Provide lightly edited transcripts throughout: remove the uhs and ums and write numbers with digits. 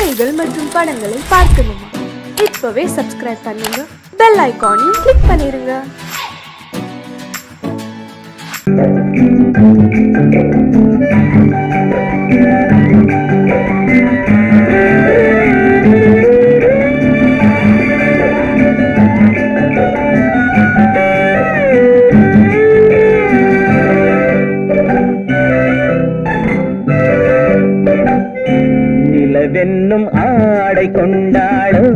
கதைகள் மற்றும் படங்களை பார்க்கணுமா? இப்பவே சப்ஸ்கிரைப் பண்ணுங்க, பெல் ஐகானையும் கிளிக் பண்ணிருங்க. நிலவென்னும் ஆடை கொண்டாளோ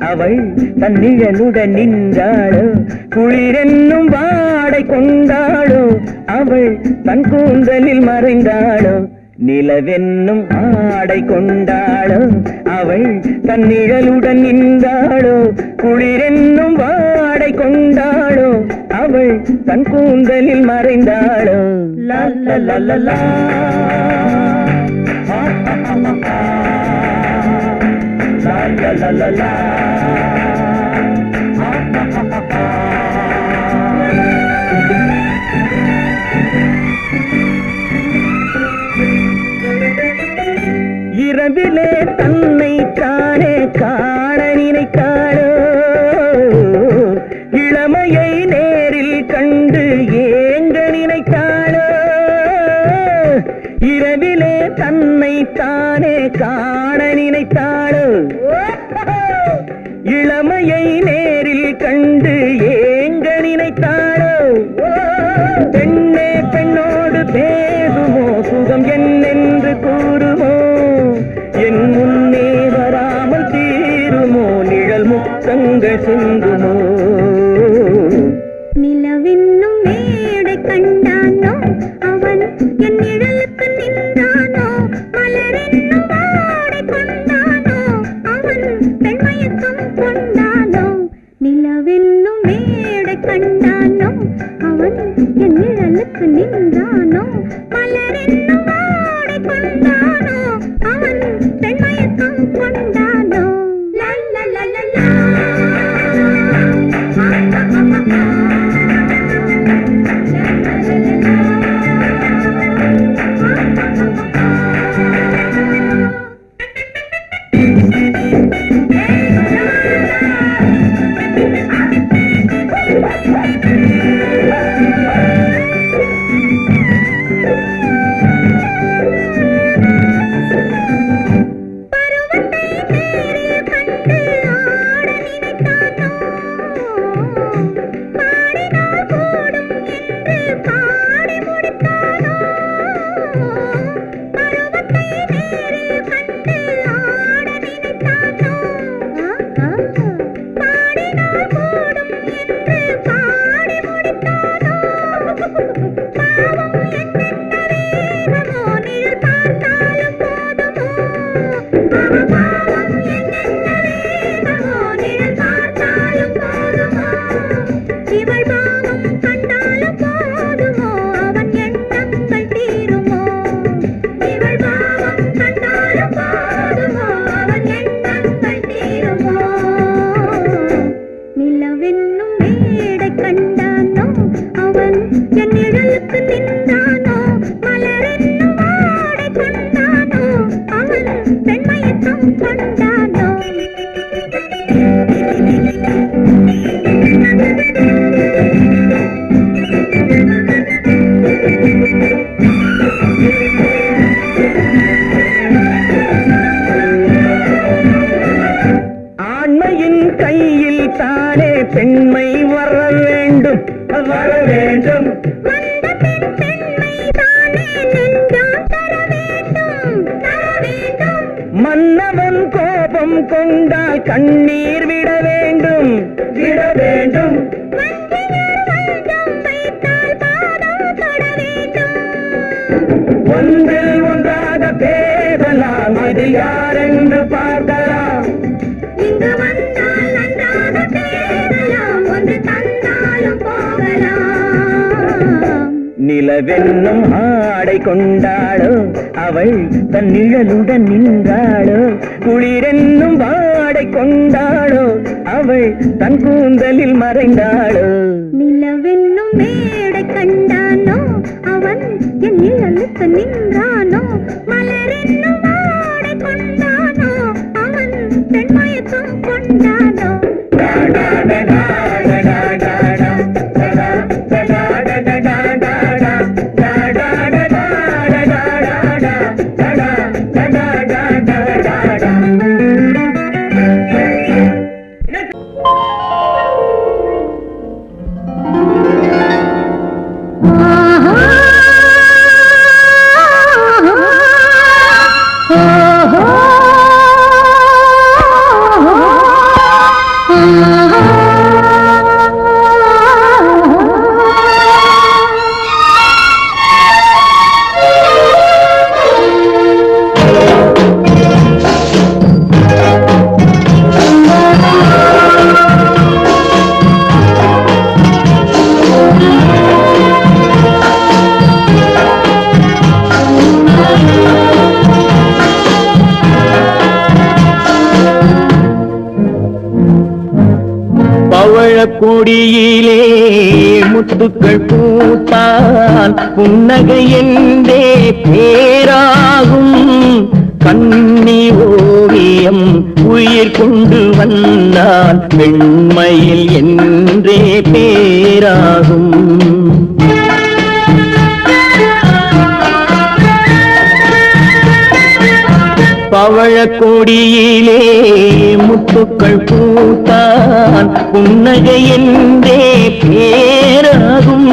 அவள் தன் நிழலுடன் நின்றாளோ, குளிரென்னும் வாடை கொண்டாளோ அவள் தன் கூந்தலில் மறைந்தாளோ. நிலவென்னும் ஆடை கொண்டாளோ அவள் தன் நிழலுடன் நின்றாளோ, குளிரென்னும் வாடை கொண்டாளோ அவள் தன் கூந்தலில் மறைந்தாளோ. லா லா லா லா லா la la la la. இரவிலே தன்னை தானே காண நினைத்தாளோ, இளமையை நேரில் கண்டு ஏங்க நினைத்தாளோ. இரவிலே தன்னை தானே காண நினைத்தாளோ, இளமையை நேரில் கண்டு ஏங்க நினைத்தாளோ. பெண்ணே பெண்ணோடு பேசுமோ, சுகம் என்னென்று கூறுமோ, என் முன்னே வராமல் தீருமோ, நிழல் முத்தங்கள் சிந்துமோ. நிலவென்னும் மேடை கண்டானோ அவன் என் நிழலுக்கு நின்றானோ, மலரென்னும் ஆடை கொண்டானோ அவன் பெண்மயக்கம் கொண்டானோ. நிலவென்னும் மேடை கண்டானோ அவன் என் நிழலுக்கு நின்றானோ, மலரென்னும் ஆடை கொண்டானோ அவன் பெண்மயக்கம் கொண்டானோ. லா லா லா லா லா. ஆண்மையின் கையில் தானே பெண்மை வர வேண்டும், வர வேண்டும். மன்னவன் கோபம் கொண்டால் கண்ணீர் விட வேண்டும், விட வேண்டும். ஒன்றில் ஒன்றாக பேசலாம், அது யாரென்று பார்க்கலாம். இங்கு வந்தால் நன்றாக பேசலாம், ஒன்று தந்தாலும் போகலாம். நிலவென்னும் ஆடை கொண்டாளோ அவள் தன் நிழலுடன் நின்றாளோ, குளிரென்னும் வாடை கொண்டாளோ அவள் தன் கூந்தலில் மறைந்தாளோ. நிலவென்னும் மேடை கண்டானோ அவன் என் நிழலுக்கு நின்றானோ, மலரென்னும் வாடை கொண்டானோ அவன் கொடியிலே முத்துக்கள் பூத்தால் புன்னகை என்றே பேராகும். கண்ணி ஓவியம் உயிர் கொண்டு வந்தால் வெண்மையில் என்றே பேராகும். பவழக்கொடியிலே முத்துக்கள் பூத்தான் புன்னகை என்றே பேராகும்.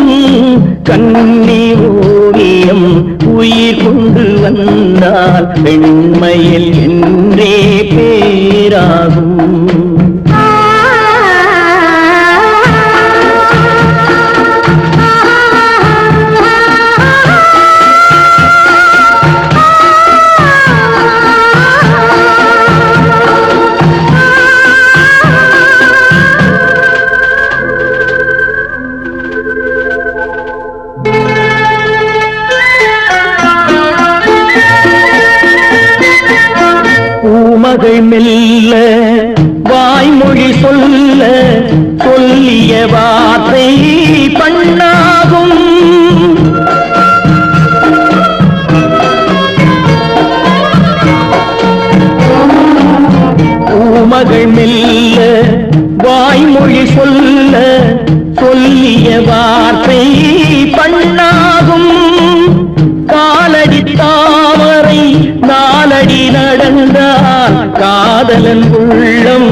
கண்ணி ஓவியம் உயிர் கொண்டு வந்தால் பெண்மையில் என்றே பேராகும். பூமகள் மெல்ல வாய்மொழி சொல்ல சொல்லிய வார்த்தை பண்ணாகும். பூமகள் மெல்ல வாய்மொழி சொல்ல சொல்லிய வார்த்தை பண்ணாகும். காலடி தாமரை நாலடி நடந்தால் காதலன் உள்ளம்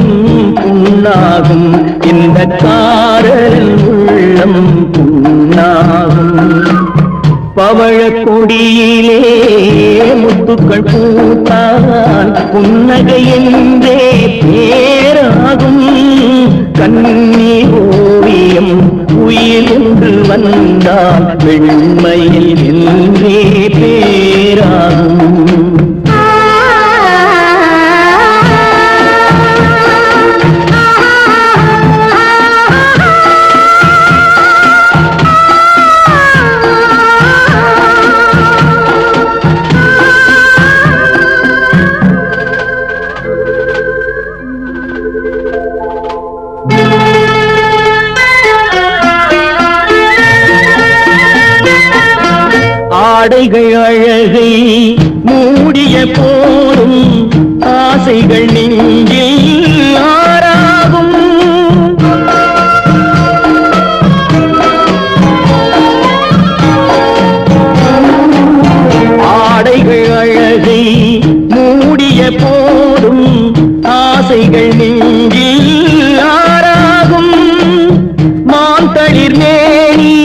புண்ணாகும். இந்த காதலன் உள்ளம் புண்ணாகும். பவழக்கொடியிலே முத்துக்கள் பூத்தால் புன்னகை என்றே பேராகும். கண்ணி ஓவியம் உயிர் கொண்டு வந்தால் வெண்மையில் என்றே பேராகும். ஆடைகள் அழகை மூடிய போதும் ஆசைகள் நெஞ்சில் ஆறாகும். ஆடைகள் அழகை மூடிய போதும் ஆசைகள் நெஞ்சில் ஆறாகும். மாந்தளிர் மேனி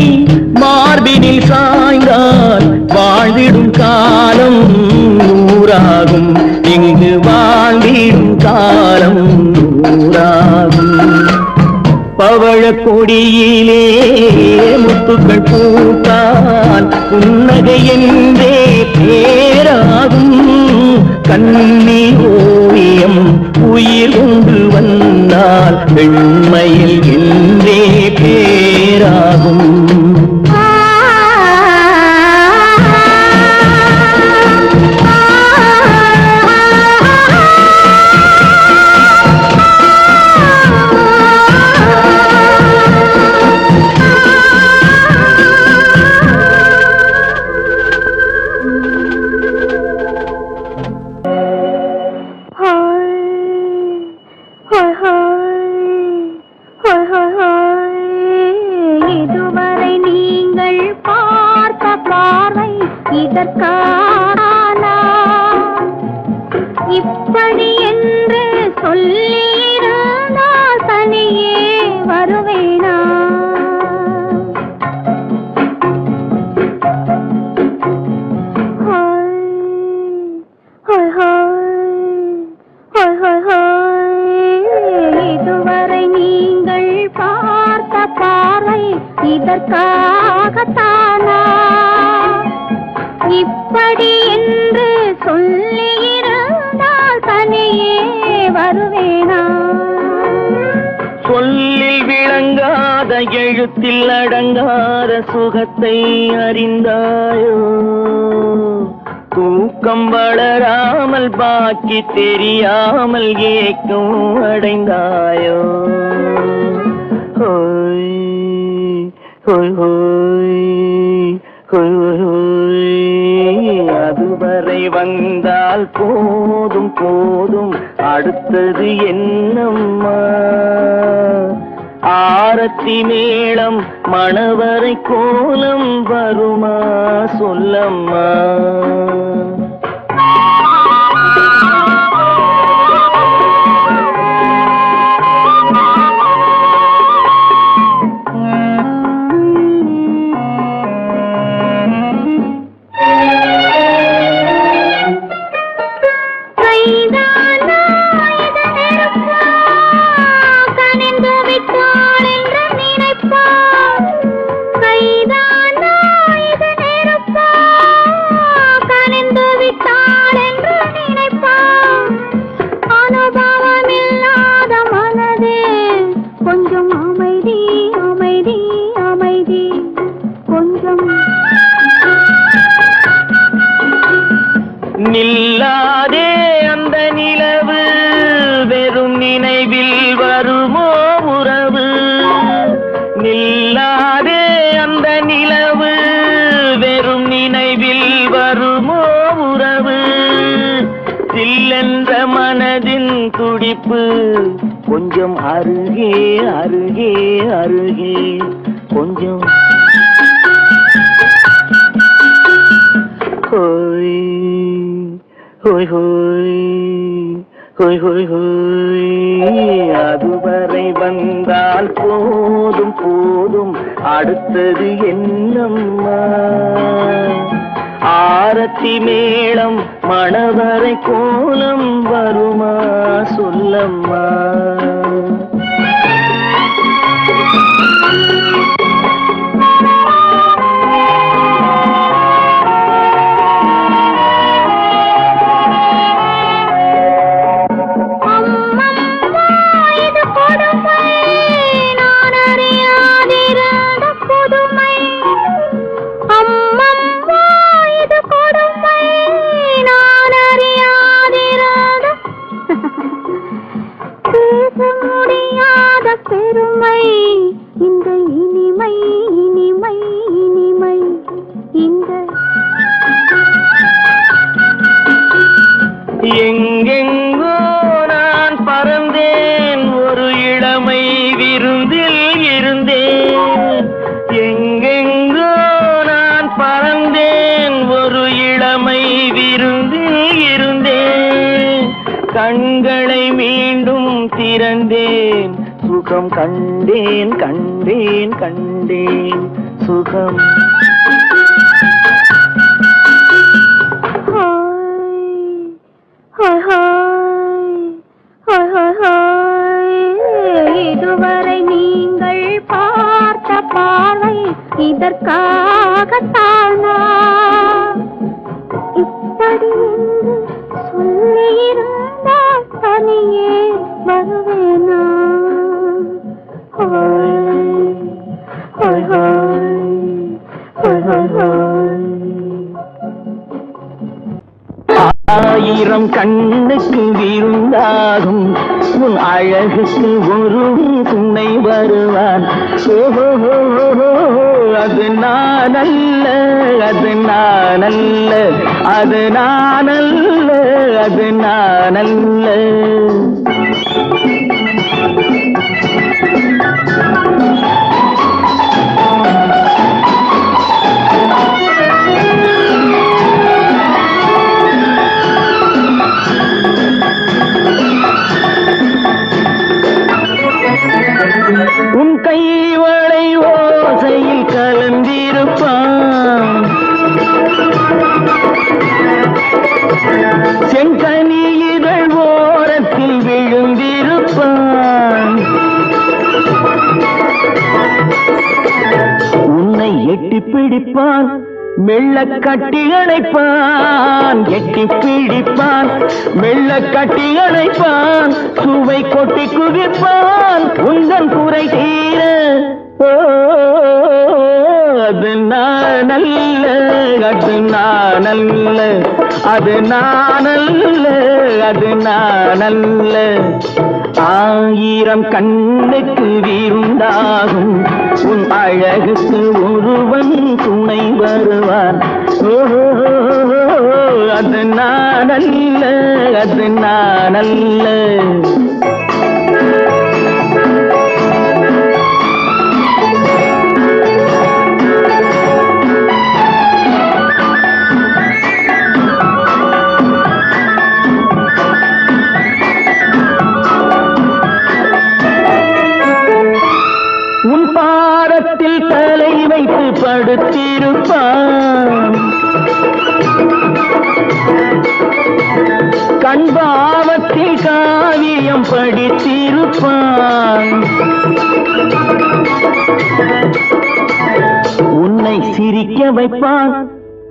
மார்பினில் சாய்ந்தால் வாழ்ந்திடும் காலம் நூறாகும். இங்கு வாழ்ந்திடும் காலம் நூறாகும். பவழக்கொடியிலே முத்துக்கள் பூத்தால் புன்னகை என்றே பேராகும். கண்ணி ஓவியம் உயிர் கொண்டு வந்தால் வெண்மையில் என்றே பேராகும். हाय हाय இப்படி என்று சொல்லியிருந்தால் தனியே வருவேனா? இதுவரை நீங்கள் பார்த்த பார்வை இதற்காகத்தானா? இப்படி என்று சொல்லியிருந்தால் தனியே வருவேனா? சொல்லில் விளங்காத எழுத்தில் அடங்காத சுகத்தை அறிந்தாயோ? தூக்கம் வளராமல் பாக்கி தெரியாமல் ஏக்கம் அடைந்தாயோ? ஹோய் ஹோய் ஹோய் ஹோய் ஹோய். அதுவரை வந்தால் போதும் போதும், அடுத்தது என்னம்மா? ஆரத்தி மேளம் மணவரை கோலம் வருமா சொல்லம்மா? நில்லாதே அந்த நிலவு, வெறும் நினைவில் வருமோ உறவு? நில்லாதே அந்த நிலவு, வெறும் நினைவில் வருமோ உறவு? சில்லென்ற மனதின் துடிப்பு கொஞ்சம் அருகே அருகே அருகே கொஞ்சம். ஹோய் ஹோய் ஹோய் ஹோய் ஹோய் ஹோய். அதுவரை வந்தால் போதும் போதும், அடுத்தது என்னம்மா? ஆரத்தி மேளம் மணவரை கோலம் வருமா சொல்லம்மா? பெருமை இந்த இனிமை இனிமை இனிமை இந்த. எங்கெங்கோ நான் பறந்தேன், ஒரு இளமை விருந்தில் இருந்தேன். எங்கெங்கோ நான் பறந்தேன், ஒரு இளமை விருந்தில் இருந்தேன். கண்களை மீண்டும் திறந்தேன், சுகம் கண்டேன் கண்டேன் கண்டேன் சுகம். இதுவரை நீங்கள் பார்த்த பார்வை இதற்காகத்தானா? இப்படி என்று சொல்லியிருந்தால் தனியே வருவேனா? ஆயிரம் கண்ணுக்கு விருந்தாகும் உன் அழகுக்கு ஒரு துணை வருவான். அது நான் அல்ல, அது நான் அல்ல, அது நான் அல்ல, அது நான் அல்ல. பிடிப்பான், மெல்ல கட்டி அணைப்பான். எட்டி பிடிப்பான், மெல்ல கட்டி அணைப்பான். சுவை கொட்டி குவிப்பான், உந்தன் குறை தீர. ஓ, அது நானல்ல, அது நானல்ல, அது நானல்ல, அது நானல்ல. ஆயிரம் கண்ணுக்கு விருந்தாகும் உன் அழகுக்கு ஒருவன் துணை வருவான். ஓஹோ, அது நானல்ல, அது நானல்ல. தலை வைத்து படுத்திருப்பான், கண்பாவத்தில் காவியம் படித்திருப்பான். உன்னை சிரிக்க வைப்பான்,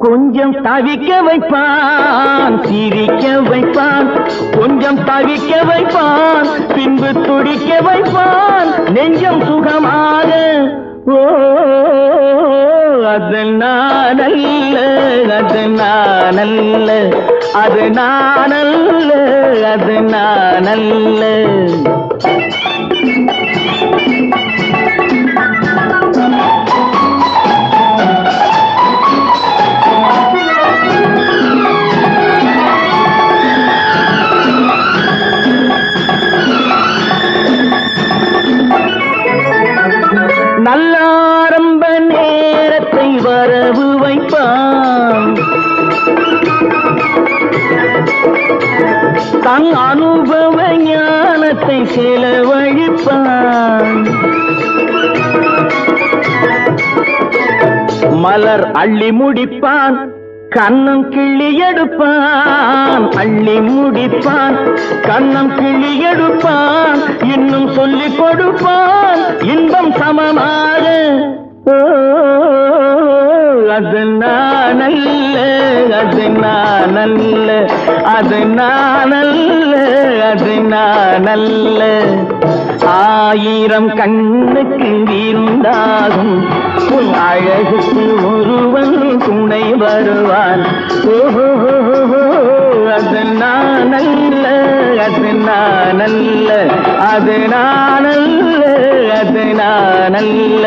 கொஞ்சம் தவிக்க வைப்பான். சிரிக்க வைப்பான், கொஞ்சம் தவிக்க வைப்பான். பின்பு துடிக்க வைப்பான், நெஞ்சம் சுகமாக. ஓ, அது நானல்ல, அது நானல்ல, அது நானல்ல, அது நானல்ல. நல்லாரம்ப நேரத்தை வரவு வைப்பான், தன் அனுபவ ஞானத்தை செலவழிப்பான். மலர் அள்ளி முடிப்பான், கண்ணம் கிள்ளி எடுப்பான். அள்ளி முடிப்பான், கண்ணம் கிள்ளி எடுப்பான். இன்னும் சொல்லிக் கொடுப்பான், இன்பம் சமமாக. ஓ, அது நானல்ல, அது நானல்ல, அது நானல்ல, அது நானல்ல. ஆயிரம் கண்ணுக்கு விருந்தாகும் உன் அழகுக்கு ஒருவன் துணை வருவான். ஓஹோ, அது நானல்ல, அது நானல்ல, அது நானல்ல, அது நானல்ல.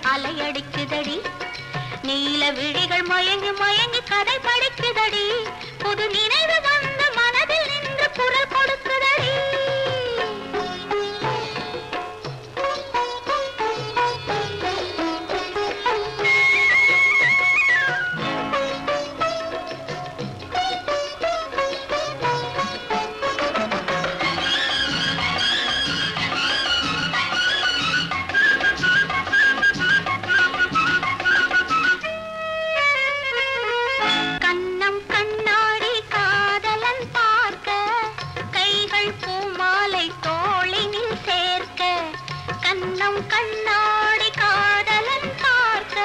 அலையடிக்குதடி நீல விழிகள் மயங்கி மயங்கி கதை படிக்குதடி புது நினைவு வந்து மனதில் நின்று குரல் கொடுக்குதடி கண்ணாடி காதலன் பார்க்க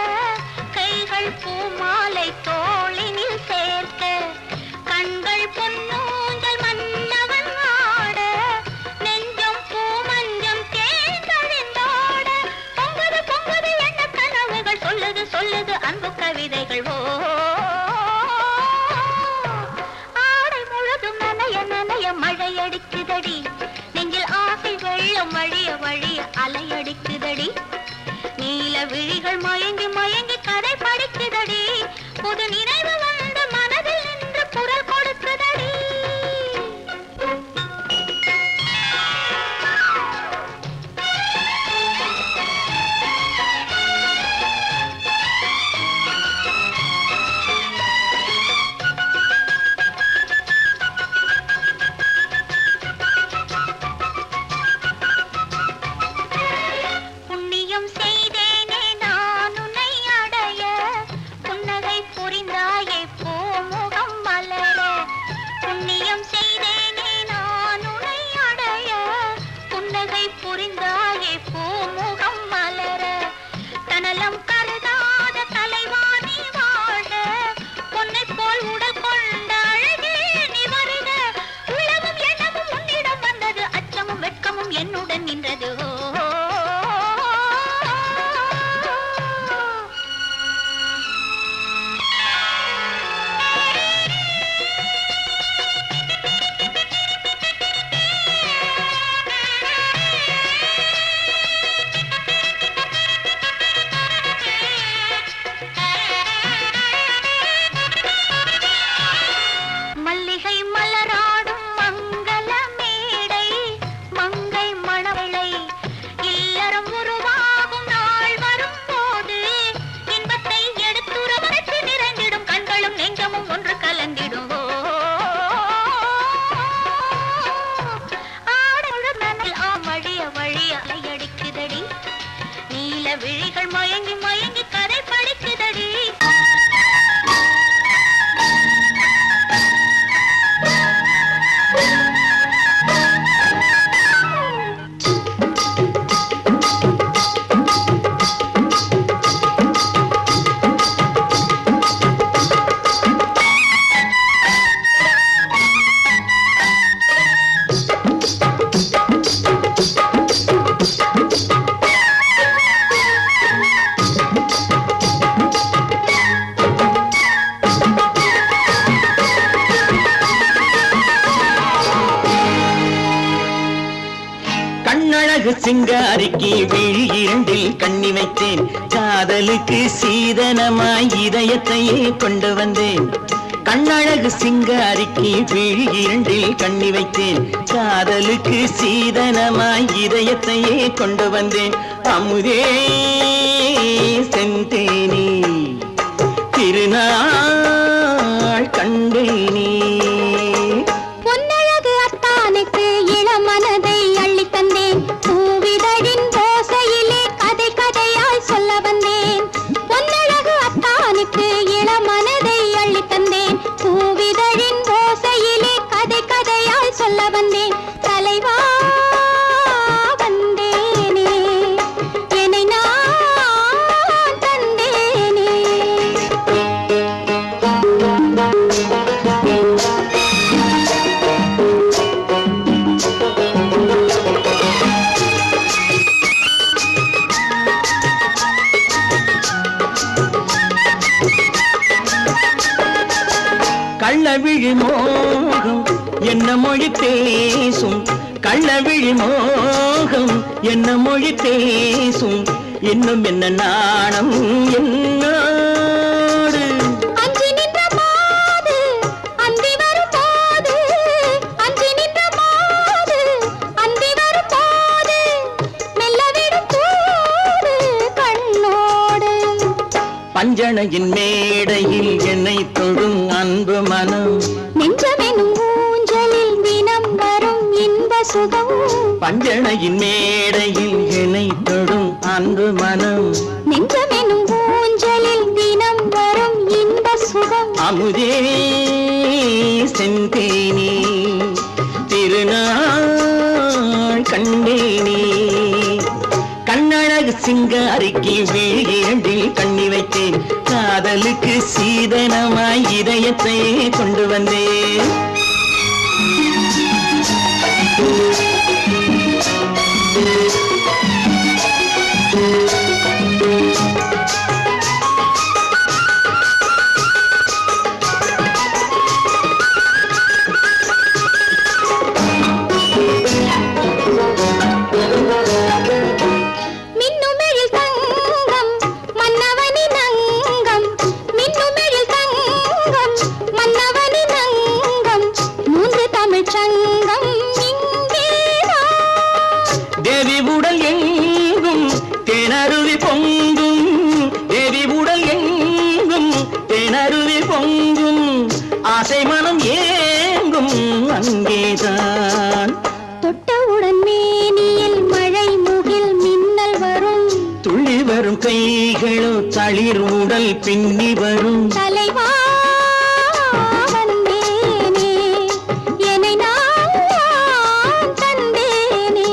பறிக்குதடி நெஞ்சில் ஆசை வெள்ளம் வழிய வழிய அலையடிக்குதடி நீல விழிகள் மயங்கி மயங்கி கதை படிக்குதடி புது நினைவு வந்து மனதில் நின்று குரல் கொடுக்குதடி என்னுடன் நின்றது மல்லிகை மலராடும் மங்கள மேடை மங்கை மணவளை இல்லறம் உருவாகும் நாள் வரும்போது இன்பத்தை எடுத்துறவரைத்து நிறைந்திடும் கண்களும் நெஞ்சமும் ஒன்று கலந்திடும் வழிய வழிய அலையடிக்குதடி நீல விழிகள் மயங்கி மயங்கி கதை படிக்குதடி கண்ணழகு சிங்காரிக்கு விழி இரண்டில் கண்ணி வைத்தேன் காதலுக்கு சீதனமாய் இதயத்தையே கொண்டு வந்தேன் கண்ணழகு சிங்காரிக்கு விழி இரண்டில் கண்ணி வைத்தேன் காதலுக்கு சீதனமாய் இதயத்தையே கொண்டு வந்தேன் அமுதே செந்தேனே திருநாள் கண்டேனே கள்ளவிழி மோகம் என்ன மொழி பேசும் கள்ளவிழி மோகம் என்ன மொழி பேசும் இன்னும் என்ன நாணம் என்னோடு அஞ்சி நின்ற மாது அந்தி வரும் போது அஞ்சி நின்ற மாது அந்தி வரும் போது மெல்ல விடும் தூது கண்ணோடு பஞ்சணையின் மேடையில் என்னை தொழும் அன்பு மனம் நெஞ்சமெனும் ஊஞ்சலில் தினம் வரும் இன்ப சுகம் பஞ்சணையின் மேடையில் என்னை தொழும் அன்பு மனம் நெஞ்சமெனும் ஊஞ்சலில் தினம் வரும் இன்ப சுகம் அமுதே செந்தேனே திருநாள் கண்டேனே கண்ணழகு சிங்காரிக்கு விழி இரண்டில் கண்ணி வைத்தேன் காதலுக்கு சீதனமாய் இதயத்தை கொண்டு வந்தேன் ஏங்கும் அங்கேதான். தொட்டவுடன் மேனியில் மழை முகில் மின்னல் வரும், துள்ளி வரும் கைகளோ தளிர் உடல் பின்னி வரும். தலைவா வந்தேனே, என்னை நான் தந்தேனே,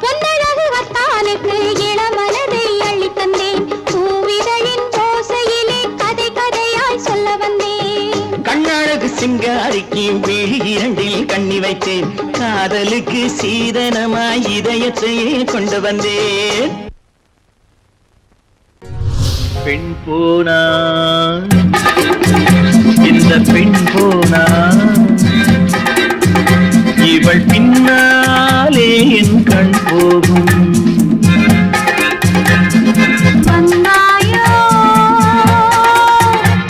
பொன்னழகு வத்தானுக்கு இளமனதை அள்ளி தந்தேன், பூவிதழின் ஓசையிலே கதை கதையாய் சொல்ல வந்தேன். கண்ணழகு சிங்காரிக்கு விழி இரண்டில் கண்ணி வைத்தேன், காதலுக்கு சீதனமாய் இதயத்தையே கொண்டு வந்தேன். பெண் போனா இந்த பெண் போனா இவள் பின்னாலே என் கண் போகும். வந்தாயோ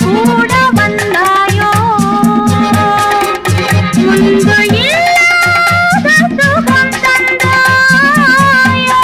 கூட வந்தாயோ, முன்பு இல்லாத சுகம் தந்தாயோ.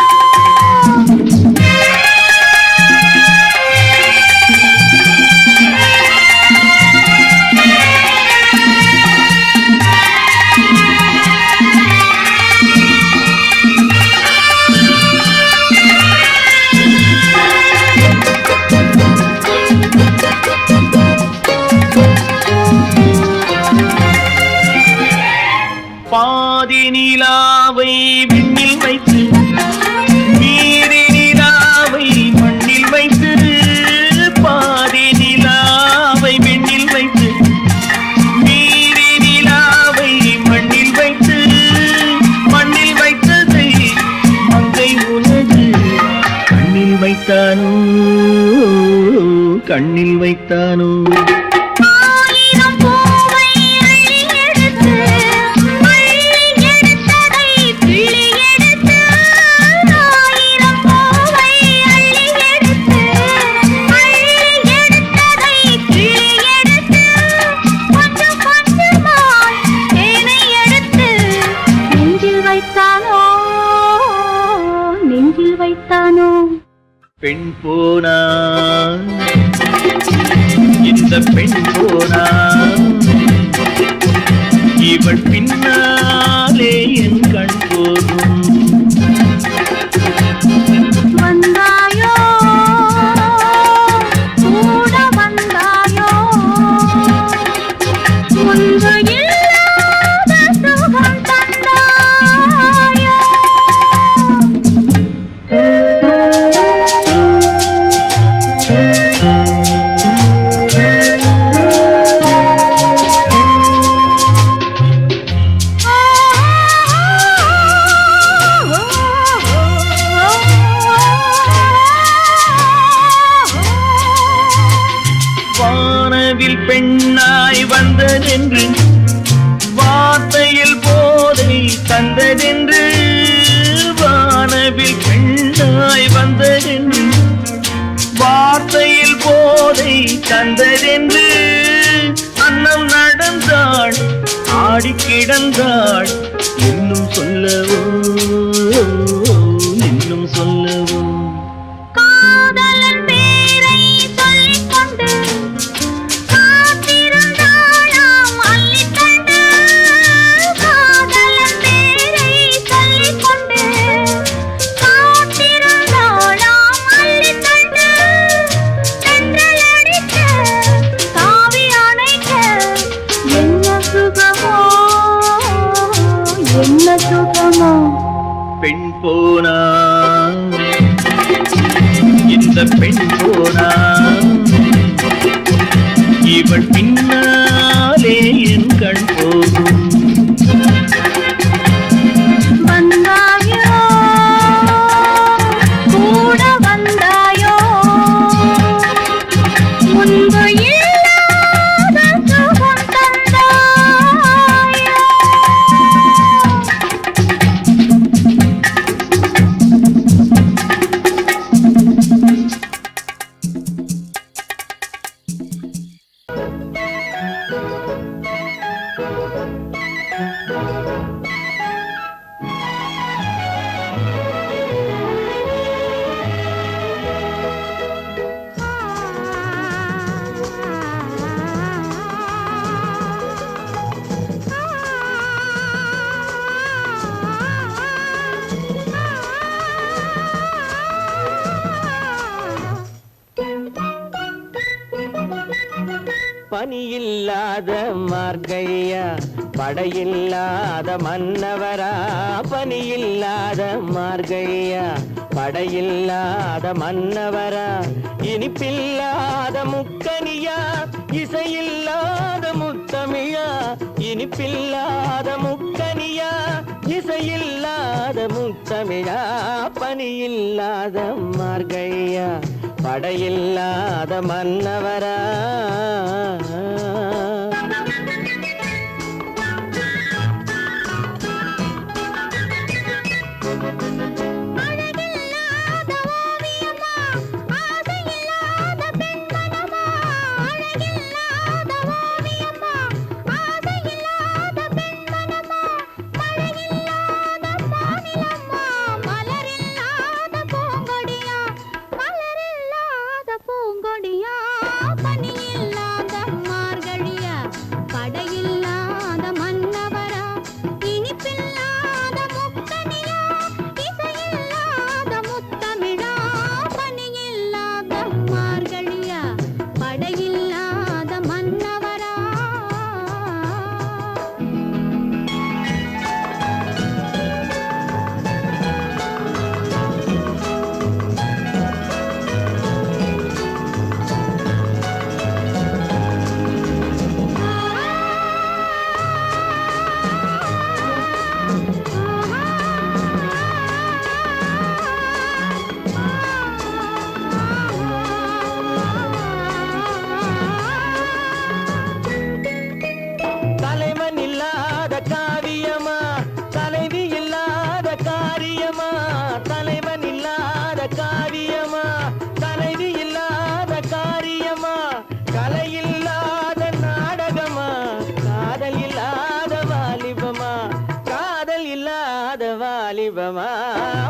பாதி நிலாவை விண்ணில் வைத்து மீதி நிலாவை மண்ணில் வைத்து, பாதி நிலாவை விண்ணில் வைத்து மீதி நிலாவை மண்ணில் வைத்து, மண்ணில் வைத்ததை மங்கை உனது கண்ணில் வைத்தானோ, கண்ணில் வைத்தானோ. ஆயிரம் பூவை அள்ளி எடுத்து, அள்ளி எடுத்ததை கிள்ளி எடுத்து, ஆயிரம் பூவை அள்ளி எடுத்து, அள்ளி எடுத்ததை கிள்ளி எடுத்து, கொஞ்சம் கொஞ்சமாய் தேனை எடுத்து நெஞ்சில் வைத்தானோ, நெஞ்சில் வைத்தானோ. பெண் போனா இந்த பெண் போனா இவள் பின்னாலே என் கண் போகும். வந்தாயோ கூட வந்தாயோ, முன்பு இல்லாத சுகம் தந்தாயோ. வானவில் பெண்ணாய் வந்ததென்று, வார்த்தையில் போதை தந்ததென்று, வானவில் பெண்ணாய் வந்ததென்று, வார்த்தையில் போதை தந்ததென்று, அன்னம் நடந்தாள் ஆடி கிடந்தாள், இன்னும் சொல்லவோ இன்னும் சொல்லவோ. காதலன் பேரை சொல்லிக் கொண்டு காத்திருந்தாளாம் அள்ளித்தண்டு, காதலன் பேரை சொல்லிக் கொண்டு காத்திருந்தாளாம் அள்ளித்தண்டு, தென்றல் அடிக்க காவி அணைக்க என்ன சுகமோ, என்ன சுகமோ. பெண் போனா இந்த பெண் போனா இவள் பின்னாலே என் கண் போகும். வந்தாயோ கூட வந்தாயோ, முன்பு இல்லாத சுகம் தந்தாயோ. பனியில்லாத மார்கழியா படையில்லாத மன்னவரா பனியில்லாத மார்கழியா படையில்லாத மன்னவரா இனிப்பில்லாத முக்கனியா இசையில்லாத முத்தமிழா இனிப்பில்லாத முக்கனியா இசையில்லாத முத்தமிழா பனியில்லாத மார்கழியா படையில்லாத மன்னவரா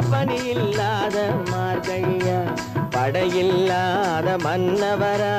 பனியில்லாத மார்கழியா படையில்லாத மன்னவரா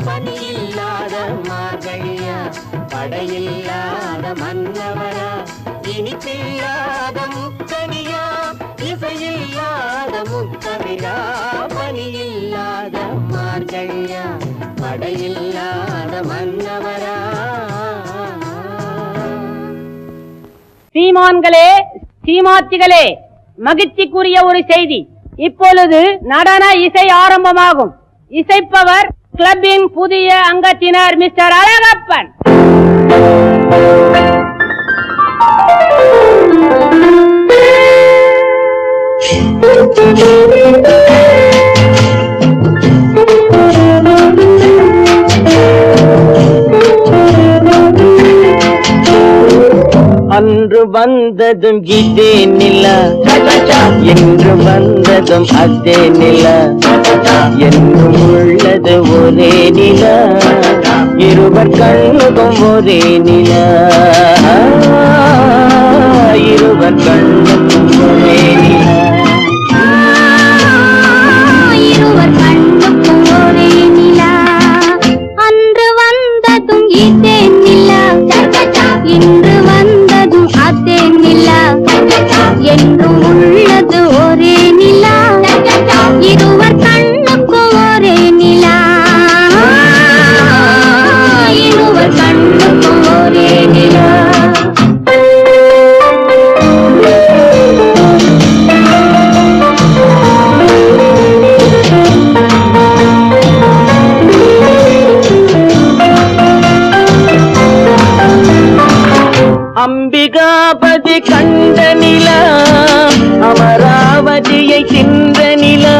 பனியில்லாத மார்கழியா படையில்லாத மன்னவரா இனிப்பில்லாத முக்கனியா இசையில்லாத முத்தமிழா பனியில்லாத மார்கழியா படையில்லாத மன்னவரா. சீமான்களே சீமாத்திகளே, மகிழ்ச்சிக்குரிய ஒரு செய்தி. இப்பொழுது நடன இசை ஆரம்பமாகும். இசைப்பவர் கிளப்பின் புதிய அங்கத்தினர் மிஸ்டர் அழகப்பன். அன்று வந்ததும் இதே நிலா என்று வந்ததும் அதே நிலா என்றும் உள்ளது ஒரே நிலா இருவர் கண்ணுக்கும் ஒரே நிலா இருவர் கண்ணுக்கும் ஒரே நிலா இருவர் கண்ணுக்கும் ஒரே நிலா அன்று வந்ததும் இதே நிலா இன்று வந்ததும் அதே நிலா என்றும் உள்ளது ஒரே நிலா இருவர் கண்ணுக்கும் ஒரே நிலா இருவர் கண்ணுக்கும் ஒரே நிலா. அம்பிகாபதி கண்ட நிலா அமராவதியை தின்ற நிலா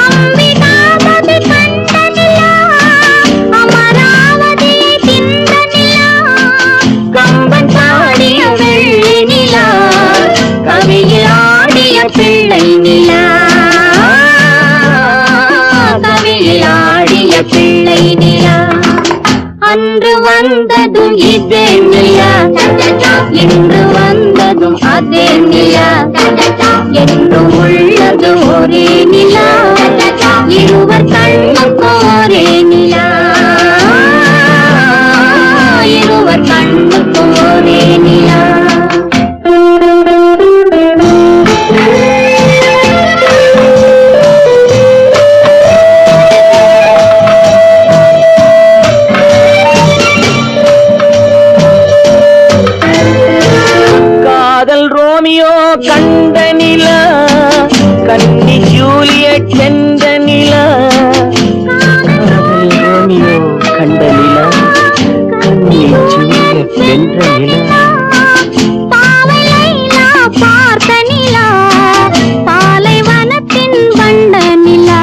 அம்பிகாபதி கண்ட நிலா அமராவதியை தின்ற நிலா கம்பன் பாடிய வெள்ளி நிலா கவியில் ஆடிய பிள்ளை நிலா வந்ததும் இதே நிலா, இன்று வந்ததும் அதே நிலா, என்றும் உள்ளது ஒரே நிலா, இருவர் கண்ணுக்கு ஒரே நிலா, இருவர் கண்ணுக்கு ஒரே நிலா. ரோமியோ கண்ட நிலா, கன்னி ஜூலியட் சென்ற நிலா. காதல் ரோமியோ கண்ட நிலா, கன்னி ஜூலியட் வென்ற நிலா. பாவை லைலா பார்த்த நிலா, பாலைவனத்தின் வண்ட நிலா.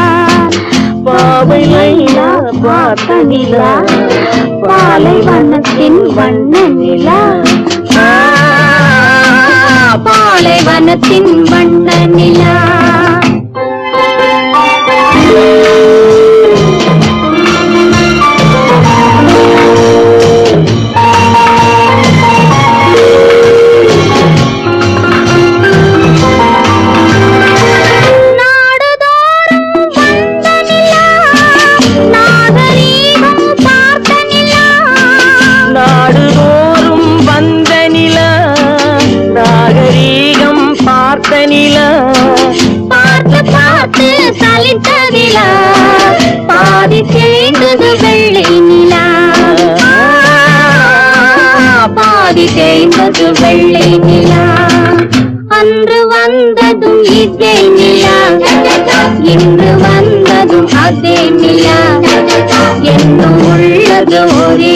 பாவை லைலா பார்த்த நிலா, பாலைவனத்தின் வண்ண நிலா, பாலைவனத்தின் வண்ண நிலா. பார்த்து பார்த்து சலித்த நிலா, பாதி தேய்ந்தது வெள்ளை நிலா, பாதி தேய்ந்தது வெள்ளை நிலா. அன்று வந்ததும் இதே நிலா, இன்று வந்ததும் அதே நிலா, என்னும் உள்ளது ஒரே